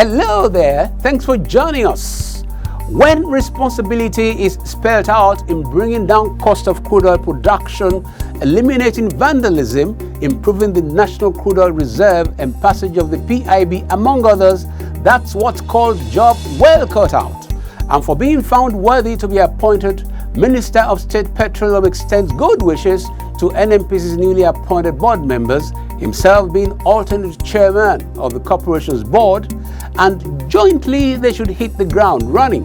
Hello there, thanks for joining us. When responsibility is spelled out in bringing down cost of crude oil production, eliminating vandalism, improving the National Crude Oil Reserve and passage of the PIB, among others, that's what's called job well cut out. And for being found worthy to be appointed, Minister of State Petroleum extends good wishes to NNPC's newly appointed board members, himself being alternate chairman of the corporation's board, and jointly they should hit the ground running.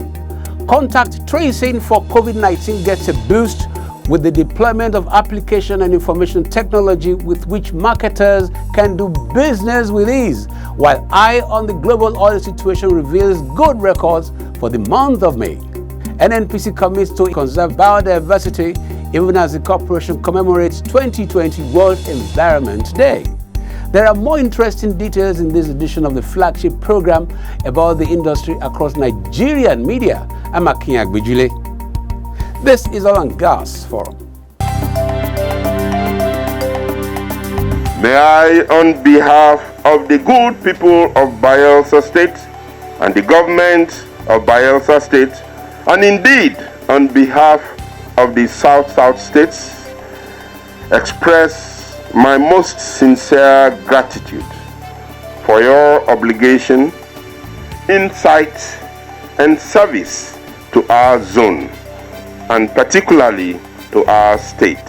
Contact tracing for COVID-19 gets a boost with the deployment of application and information technology with which marketers can do business with ease, while Eye on the Global Oil Situation reveals good records for the month of May. NNPC commits to conserve biodiversity even as the corporation commemorates 2020 World Environment Day. There are more interesting details in this edition of the flagship program about the industry across Nigerian media. I'm Akin Agbejule. This is Oil and Gas Forum. May I, on behalf of the good people of Bayelsa State and the government of Bayelsa State, and indeed on behalf of the South states, express my most sincere gratitude for your obligation, insight, and service to our zone, and particularly to our state.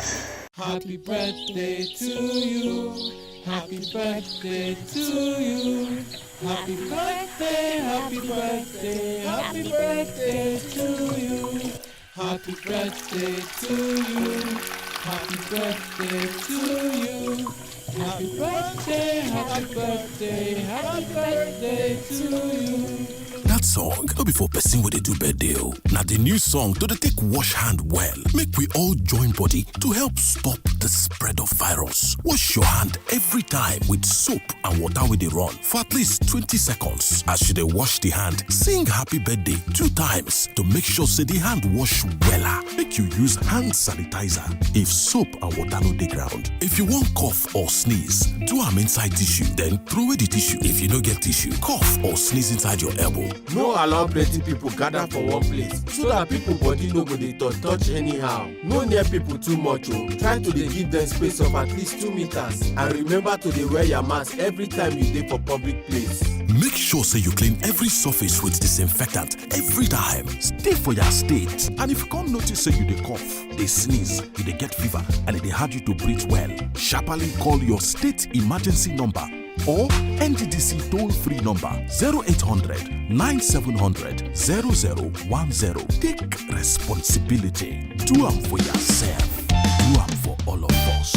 Happy birthday to you. Happy birthday to you. Happy birthday, happy birthday, happy birthday to you. Happy birthday to you. Happy birthday to you. Happy birthday, happy birthday, happy birthday to you. That song, no be for person where they do birthday. Now the new song to the take wash hand well. Make we all join body to help stop the spread of virus. Wash your hand every time with soap and water with the run for at least 20 seconds. As you dey wash the hand, sing happy birthday 2 times to make sure say the hand wash wella. Make you use hand sanitizer if soap and water no dey ground. If you want cough or sneeze, do am inside tissue, then throw away the tissue. If you no get tissue, cough or sneeze inside your elbow. No allow plenty people gather for one place so that people body no go dey touch anyhow. No near people too much o. Try to dey give them space of at least 2 meters, and remember to dey wear your mask every time you dey for public place. Make sure say you clean every surface with disinfectant every time. Stay for your state. And if you can't notice say you dey cough, dey sneeze, you dey get fever, and it dey hard you to breathe well, sharply call your state emergency number or NDDC toll-free number 0800 9700 0010. Take responsibility. Do am for yourself. Do am for all of us.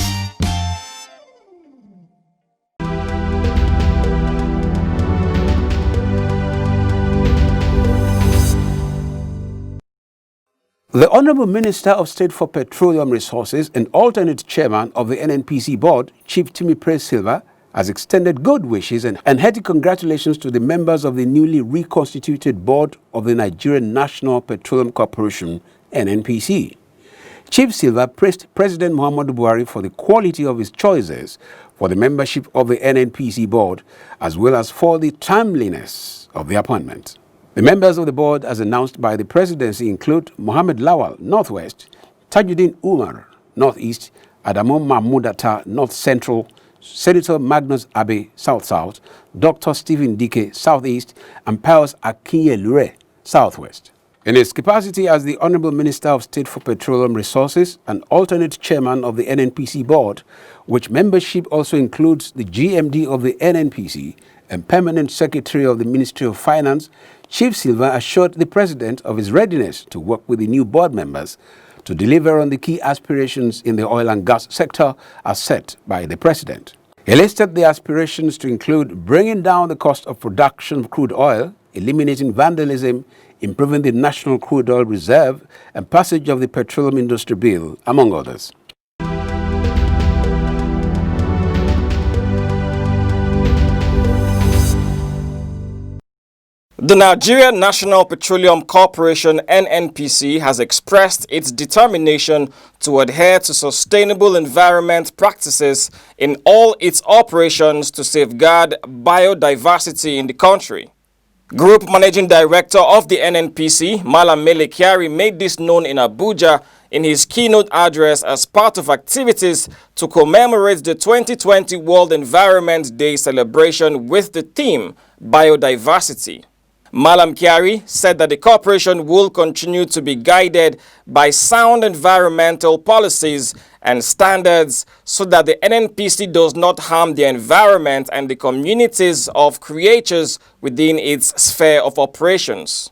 The Honorable Minister of State for Petroleum Resources and alternate chairman of the NNPC board, Chief Timipre Silva, has extended good wishes and hearty congratulations to the members of the newly reconstituted board of the Nigerian National Petroleum Corporation, NNPC. Chief Silva praised President Muhammadu Buhari for the quality of his choices for the membership of the NNPC board, as well as for the timeliness of the appointment. The members of the board, as announced by the presidency, include Mohammed Lawal, Northwest, Tajuddin Umar, Northeast, Adamu Mahmoud-Atta, North Central, Senator Magnus Abe, South-South, Dr. Stephen Dike, Southeast, and Pius Akinyelure, Southwest. In his capacity as the Honorable Minister of State for Petroleum Resources and alternate chairman of the NNPC board, which membership also includes the GMD of the NNPC and permanent secretary of the Ministry of Finance, Chief Silva assured the president of his readiness to work with the new board members to deliver on the key aspirations in the oil and gas sector as set by the president. He listed the aspirations to include bringing down the cost of production of crude oil, eliminating vandalism, improving the National Crude Oil Reserve, and passage of the Petroleum Industry Bill, among others. The Nigerian National Petroleum Corporation (NNPC) has expressed its determination to adhere to sustainable environment practices in all its operations to safeguard biodiversity in the country. Group Managing Director of the NNPC, Malam Mele Kyari, made this known in Abuja in his keynote address as part of activities to commemorate the 2020 World Environment Day celebration with the theme Biodiversity. Malam Kyari said that the corporation will continue to be guided by sound environmental policies and standards so that the NNPC does not harm the environment and the communities of creatures within its sphere of operations.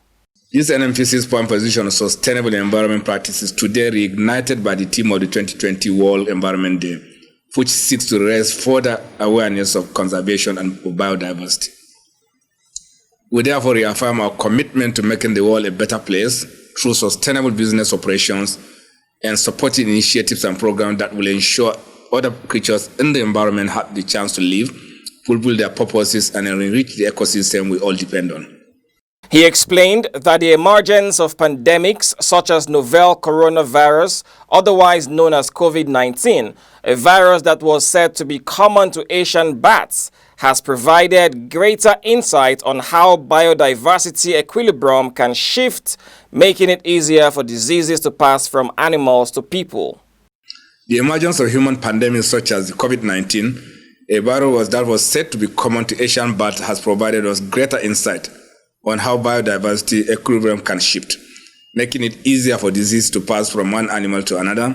This NNPC's point position on sustainable environment practices today reignited by the theme of the 2020 World Environment Day, which seeks to raise further awareness of conservation and biodiversity. We therefore reaffirm our commitment to making the world a better place through sustainable business operations and supporting initiatives and programs that will ensure other creatures in the environment have the chance to live, fulfill their purposes, and enrich the ecosystem we all depend on. He explained that the emergence of pandemics such as novel coronavirus, otherwise known as COVID-19, a virus that was said to be common to Asian bats, has provided greater insight on how biodiversity equilibrium can shift, making it easier for diseases to pass from animals to people. The emergence of human pandemics such as COVID-19, a virus that was said to be common to Asian bats, has provided us greater insight on how biodiversity equilibrium can shift, making it easier for disease to pass from one animal to another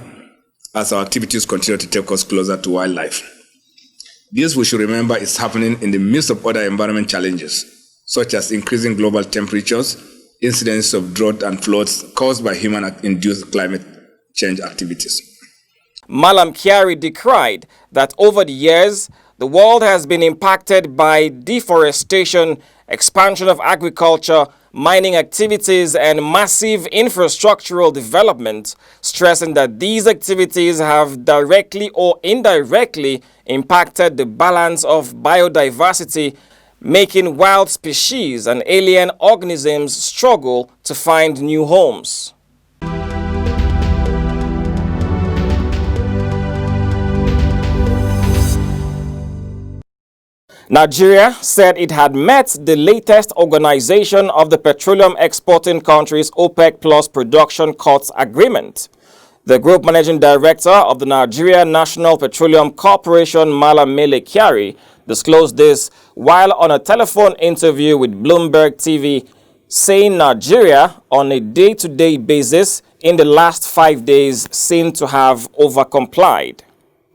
as our activities continue to take us closer to wildlife. This, we should remember, is happening in the midst of other environment challenges, such as increasing global temperatures, incidents of drought and floods caused by human-induced climate change activities. Malam Kyari decried that over the years, the world has been impacted by deforestation, expansion of agriculture, mining activities, and massive infrastructural development, stressing that these activities have directly or indirectly impacted the balance of biodiversity, making wild species and alien organisms struggle to find new homes. Nigeria said it had met the latest Organization of the Petroleum Exporting Countries OPEC Plus production cuts agreement. The Group Managing Director of the Nigeria National Petroleum Corporation, Malam Mele Kyari, disclosed this while on a telephone interview with Bloomberg TV, saying Nigeria, on a day-to-day basis in the last 5 days, seemed to have overcomplied.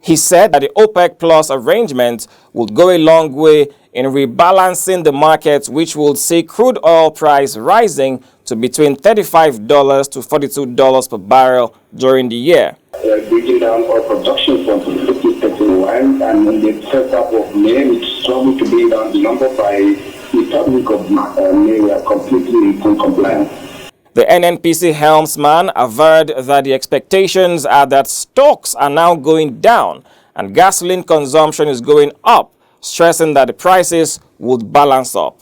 He said that the OPEC Plus arrangement would go a long way in rebalancing the market, which would see crude oil price rising to between $35 to $42 per barrel during the year. Breaking down oil production from 2031, and in the first half of May, we struggled to bring down the number by the third week of May. We are completely in full compliance. The NNPC helmsman averred that the expectations are that stocks are now going down and gasoline consumption is going up, stressing that the prices would balance up.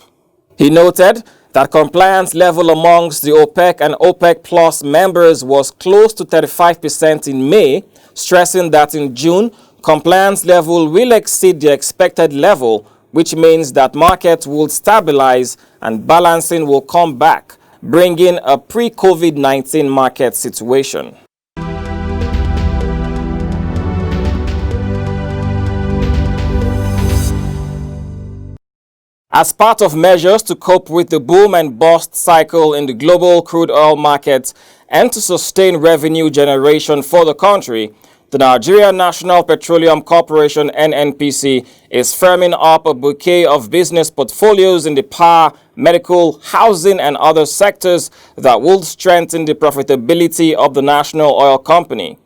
He noted that compliance level amongst the OPEC and OPEC Plus members was close to 35% in May, stressing that in June, compliance level will exceed the expected level, which means that markets will stabilize and balancing will come back, bringing a pre-COVID-19 market situation. As part of measures to cope with the boom and bust cycle in the global crude oil market and to sustain revenue generation for the country, the Nigeria National Petroleum Corporation (NNPC) is firming up a bouquet of business portfolios in the power, medical, housing, and other sectors that will strengthen the profitability of the national oil company.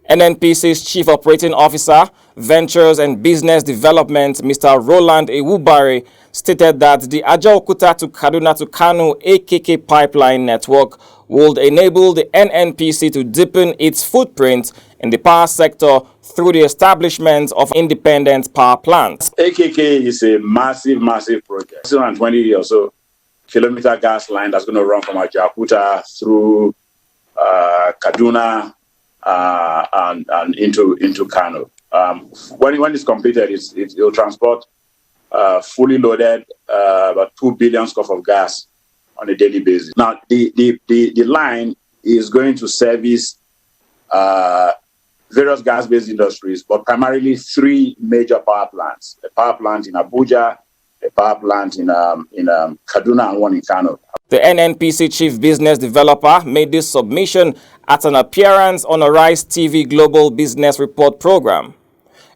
NNPC's Chief Operating Officer, Ventures and Business Development, Mr. Roland Ewubare, stated that the Ajaokuta to Kaduna to Kano AKK pipeline network would enable the NNPC to deepen its footprint in the power sector through the establishment of independent power plants. AKK is a massive project. 220 or so kilometer gas line that's going to run from Ajaokuta through Kaduna and into Kano. When it's completed, it will transport fully loaded about 2 billion scoff of gas on a daily basis. Now, the line is going to service various gas-based industries, but primarily 3 major power plants: a power plant in Abuja, a power plant in Kaduna, and one in Kano. The NNPC chief business developer made this submission at an appearance on a Rise TV Global Business Report program.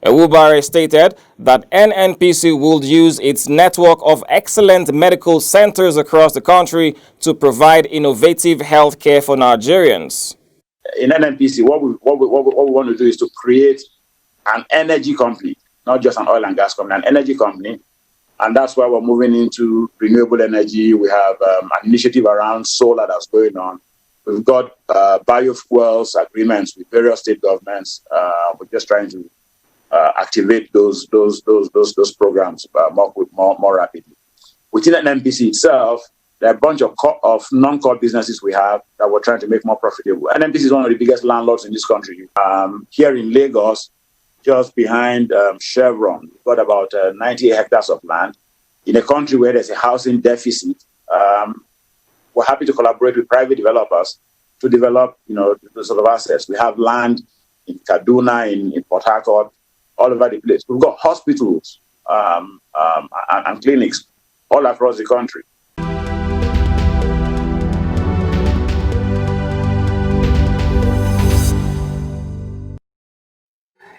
Ewubare stated that NNPC will use its network of excellent medical centers across the country to provide innovative healthcare for Nigerians. In NNPC, what we want to do is to create an energy company, not just an oil and gas company, an energy company. And that's why we're moving into renewable energy. We have an initiative around solar that's going on. We've got biofuels agreements with various state governments. We're just trying to activate those programs more rapidly. Within NNPC itself, there are a bunch of non-core businesses we have that we're trying to make more profitable. NNPC is one of the biggest landlords in this country. Here in Lagos, just behind Chevron, we've got about 90 hectares of land. In a country where there's a housing deficit, we're happy to collaborate with private developers to develop, those sort of assets. We have land in Kaduna, in Port Harcourt, all over the place. We've got hospitals and clinics all across the country.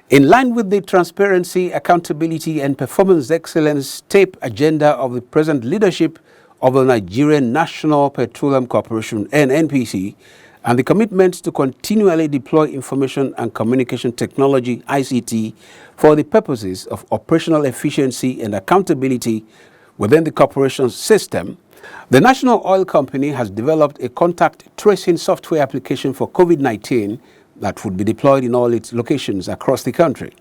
In line with the transparency, accountability, and performance excellence TAPE agenda of the present leadership of the Nigerian National Petroleum Corporation, NNPC, and the commitment to continually deploy information and communication technology, ICT, for the purposes of operational efficiency and accountability within the corporation's system, the National Oil Company has developed a contact tracing software application for COVID-19 that would be deployed in all its locations across the country.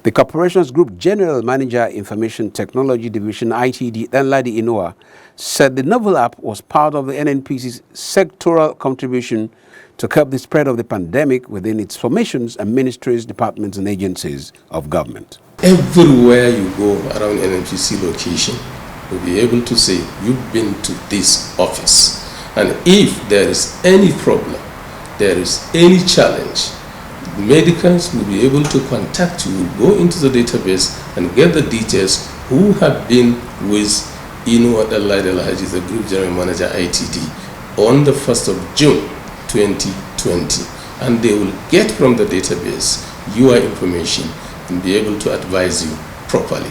The corporation's Group General Manager, Information Technology Division, ITD, Danladi Inoa, said the novel app was part of the NNPC's sectoral contribution to curb the spread of the pandemic within its formations and ministries, departments, and agencies of government. Everywhere you go around NNPC location, you'll be able to say, you've been to this office. And if there is any problem, there is any challenge, medicals will be able to contact you, go into the database and get the details who have been with Inoa Danladi Alhaji, the Group General Manager ITD, on the 1st of June 2020. And they will get from the database your information and be able to advise you properly.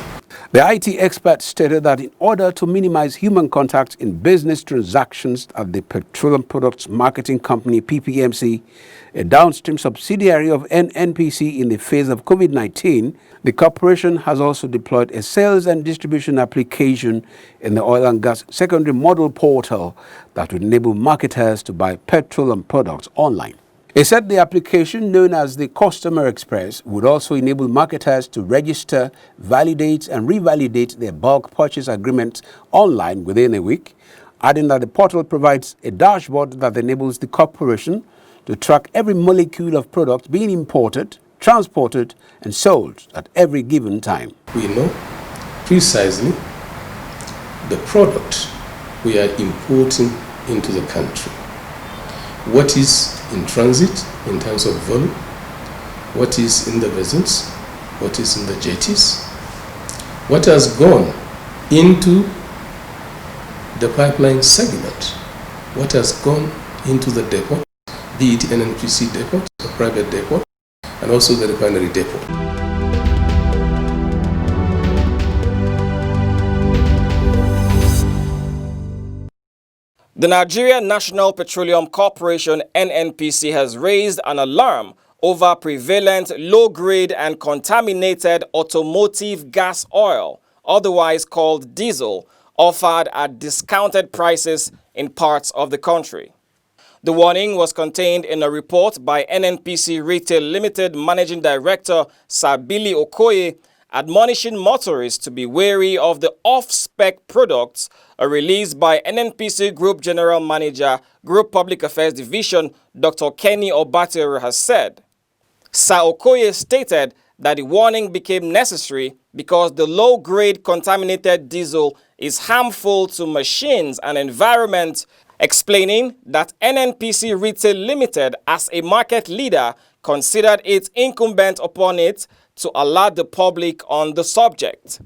The IT expert stated that in order to minimize human contact in business transactions at the Petroleum Products Marketing Company, PPMC, a downstream subsidiary of NNPC in the phase of COVID-19, the corporation has also deployed a sales and distribution application in the oil and gas secondary model portal that would enable marketers to buy petroleum products online. He said the application, known as the Customer Express, would also enable marketers to register, validate, and revalidate their bulk purchase agreements online within a week, adding that the portal provides a dashboard that enables the corporation to track every molecule of product being imported, transported, and sold at every given time. We know precisely the product we are importing into the country, what is in transit in terms of volume, what is in the vessels, what is in the jetties, what has gone into the pipeline segment, what has gone into the depot, be it NNPC depot, a private depot, and also the refinery depot. The Nigerian National Petroleum Corporation, NNPC, has raised an alarm over prevalent low-grade and contaminated automotive gas oil, otherwise called diesel, offered at discounted prices in parts of the country. The warning was contained in a report by NNPC Retail Limited Managing Director Sabili Okoye, admonishing motorists to be wary of the off-spec products released by NNPC Group General Manager, Group Public Affairs Division, Dr. Kenny Obateru has said. Sir Okoye stated that the warning became necessary because the low-grade contaminated diesel is harmful to machines and environment, explaining that NNPC Retail Limited, as a market leader, considered it incumbent upon it to alert the public on the subject.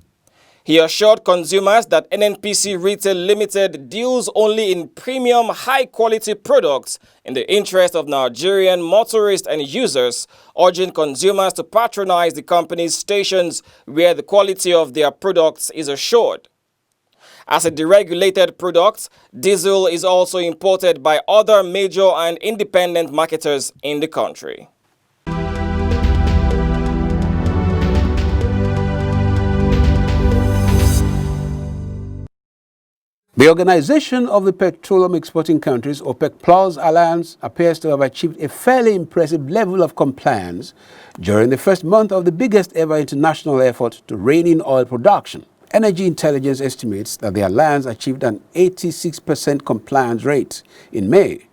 He assured consumers that NNPC Retail Limited deals only in premium, high-quality products in the interest of Nigerian motorists and users, urging consumers to patronize the company's stations where the quality of their products is assured. As a deregulated product, diesel is also imported by other major and independent marketers in the country. The Organization of the Petroleum Exporting Countries, OPEC Plus Alliance, appears to have achieved a fairly impressive level of compliance during the first month of the biggest ever international effort to rein in oil production. Energy Intelligence estimates that the alliance achieved an 86% compliance rate in May,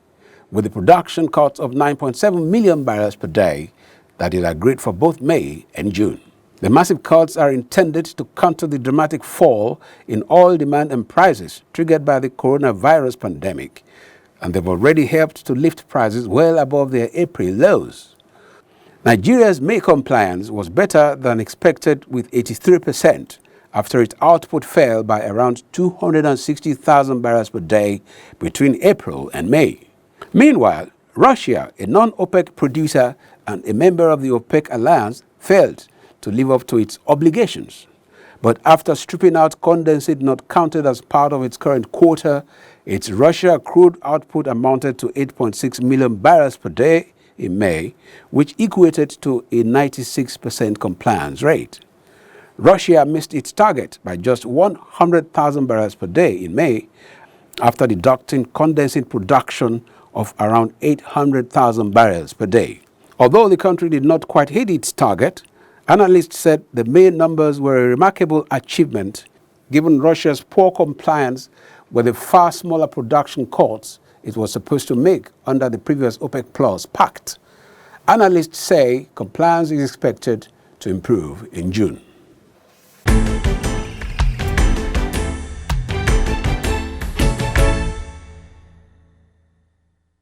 with a production cut of 9.7 million barrels per day that it agreed for both May and June. The massive cuts are intended to counter the dramatic fall in oil demand and prices triggered by the coronavirus pandemic, and they've already helped to lift prices well above their April lows. Nigeria's May compliance was better than expected with 83% after its output fell by around 260,000 barrels per day between April and May. Meanwhile, Russia, a non-OPEC producer and a member of the OPEC alliance, failed to live up to its obligations. But after stripping out condensate not counted as part of its current quota, its Russia crude output amounted to 8.6 million barrels per day in May, which equated to a 96% compliance rate. Russia missed its target by just 100,000 barrels per day in May, after deducting condensate production of around 800,000 barrels per day. Although the country did not quite hit its target, analysts said the May numbers were a remarkable achievement given Russia's poor compliance with the far smaller production cuts it was supposed to make under the previous OPEC Plus pact. Analysts say compliance is expected to improve in June.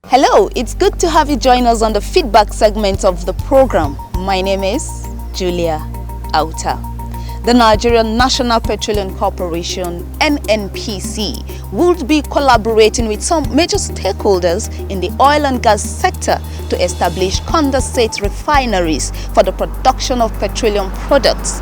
Hello, it's good to have you join us on the feedback segment of the program. My name is Julia Auta. The Nigerian National Petroleum Corporation, NNPC, will be collaborating with some major stakeholders in the oil and gas sector to establish condensate refineries for the production of petroleum products.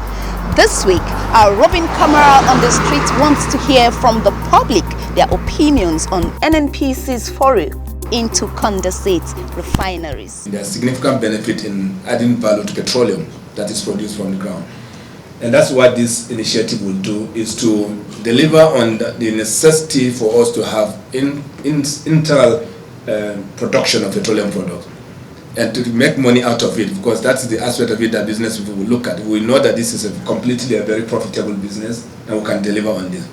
This week, our roving camera on the streets wants to hear from the public their opinions on NNPC's foray into condensate refineries. There's significant benefit in adding value to petroleum that is produced from the ground. And that's what this initiative will do, is to deliver on the necessity for us to have internal production of petroleum products and to make money out of it, because that's the aspect of it that business people will look at. We know that this is a very profitable business and we can deliver on this.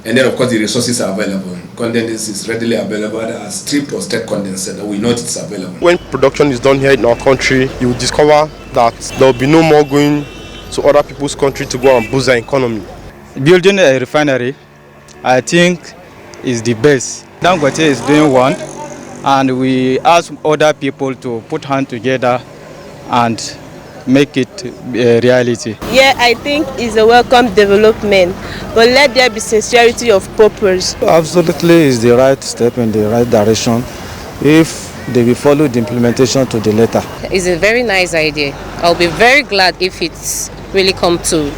And then, of course, the resources are available. Condensate is readily available as strip or state condensate. We know it's available. When production is done here in our country, you will discover that there will be no more going to other people's country to go and boost their economy. Building a refinery, I think, is the best. Dangote is doing one, and we ask other people to put hands together and make it a reality. Yeah, I think it's a welcome development, but let there be sincerity of purpose. Absolutely, is the right step in the right direction if they will follow the implementation to the letter. It's a very nice idea. I'll be very glad if it's really come to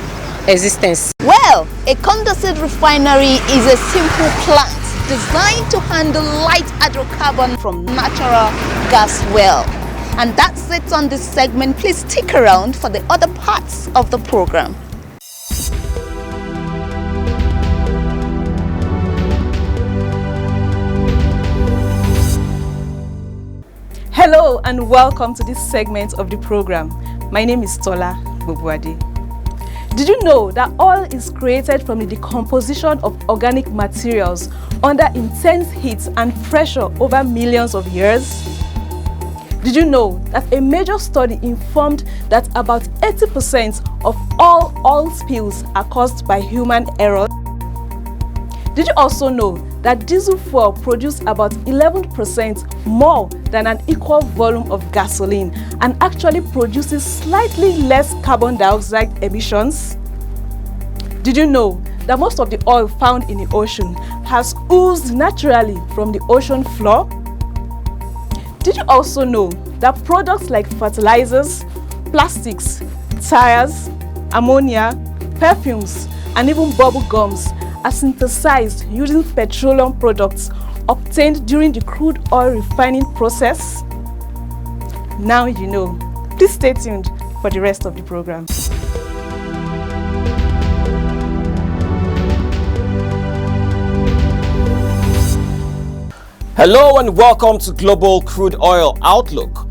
existence. Well, a condensate refinery is a simple plant designed to handle light hydrocarbon from natural gas well. And that's it on this segment. Please stick around for the other parts of the program. Hello and welcome to this segment of the program. My name is Tola Bobuade. Did you know that oil is created from the decomposition of organic materials under intense heat and pressure over millions of years? Did you know that a major study informed that about 80% of all oil spills are caused by human error? Did you also know that diesel fuel produces about 11% more than an equal volume of gasoline and actually produces slightly less carbon dioxide emissions? Did you know that most of the oil found in the ocean has oozed naturally from the ocean floor? Did you also know that products like fertilizers, plastics, tires, ammonia, perfumes, and even bubble gums are synthesized using petroleum products obtained during the crude oil refining process? Now you know. Please stay tuned for the rest of the program. Hello and welcome to Global Crude Oil Outlook.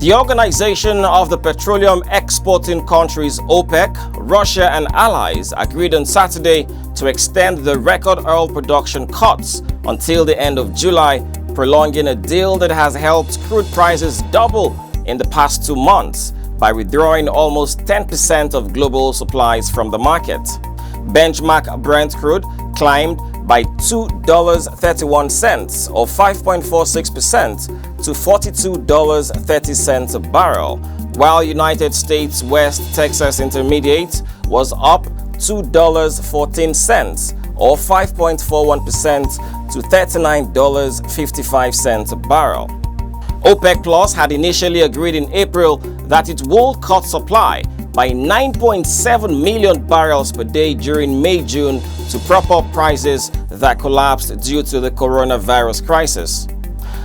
The Organization of the Petroleum Exporting Countries OPEC, Russia and allies agreed on Saturday to extend the record oil production cuts until the end of July, prolonging a deal that has helped crude prices double in the past 2 months by withdrawing almost 10% of global supplies from the market. Benchmark Brent crude climbed by $2.31 or 5.46% to $42.30 a barrel, while United States West Texas Intermediate was up $2.14 or 5.41% to $39.55 a barrel. OPEC Plus had initially agreed in April that it would cut supply by 9.7 million barrels per day during May-June to prop up prices that collapsed due to the coronavirus crisis.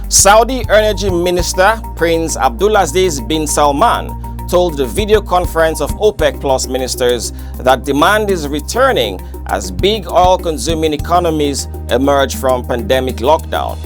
Saudi Energy Minister Prince Abdulaziz bin Salman told the video conference of OPEC Plus ministers that demand is returning as big oil-consuming economies emerge from pandemic lockdown.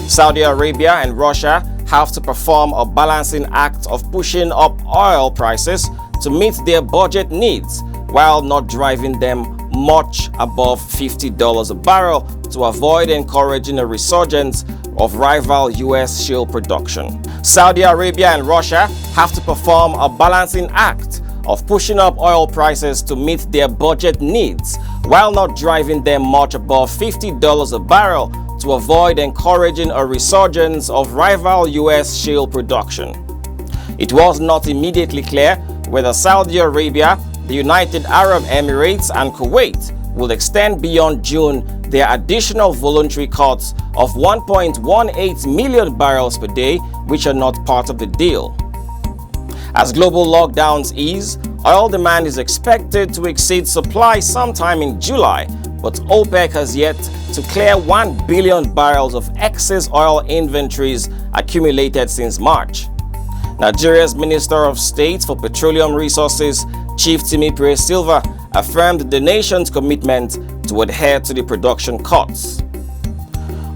Saudi Arabia and Russia have to perform a balancing act of pushing up oil prices to meet their budget needs while not driving them much above $50 a barrel to avoid encouraging a resurgence of rival U.S. shale production. Saudi Arabia and Russia have to perform a balancing act of pushing up oil prices to meet their budget needs while not driving them much above $50 a barrel to avoid encouraging a resurgence of rival U.S. shale production. It was not immediately clear whether Saudi Arabia, the United Arab Emirates and Kuwait will extend beyond June their additional voluntary cuts of 1.18 million barrels per day, which are not part of the deal. As global lockdowns ease, oil demand is expected to exceed supply sometime in July, but OPEC has yet to clear 1 billion barrels of excess oil inventories accumulated since March. Nigeria's Minister of State for Petroleum Resources, Chief Temipire Silva, affirmed the nation's commitment to adhere to the production cuts.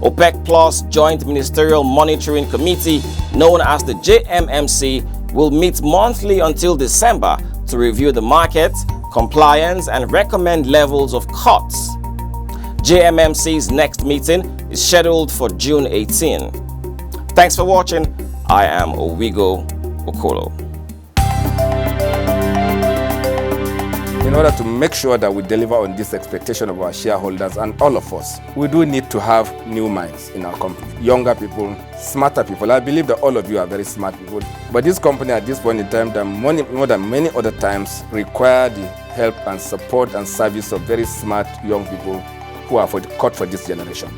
OPEC Plus Joint Ministerial Monitoring Committee, known as the JMMC, will meet monthly until December to review the market, compliance, and recommend levels of cuts. JMMC's next meeting is scheduled for June 18. Thanks for watching. I am Owigo Okolo. In order to make sure that we deliver on this expectation of our shareholders and all of us, we do need to have new minds in our company. Younger people, smarter people. I believe that all of you are very smart people. But this company at this point in time, more than many other times, require the help and support and service of very smart young people who are cut for this generation.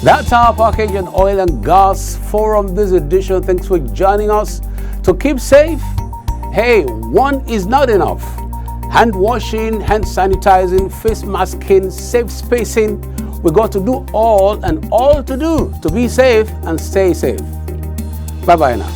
That's our package on Oil and Gas Forum this edition. Thanks for joining us. To keep safe, hey, one is not enough. Hand washing, hand sanitizing, face masking, safe spacing. We got to do all to be safe and stay safe. Bye-bye now.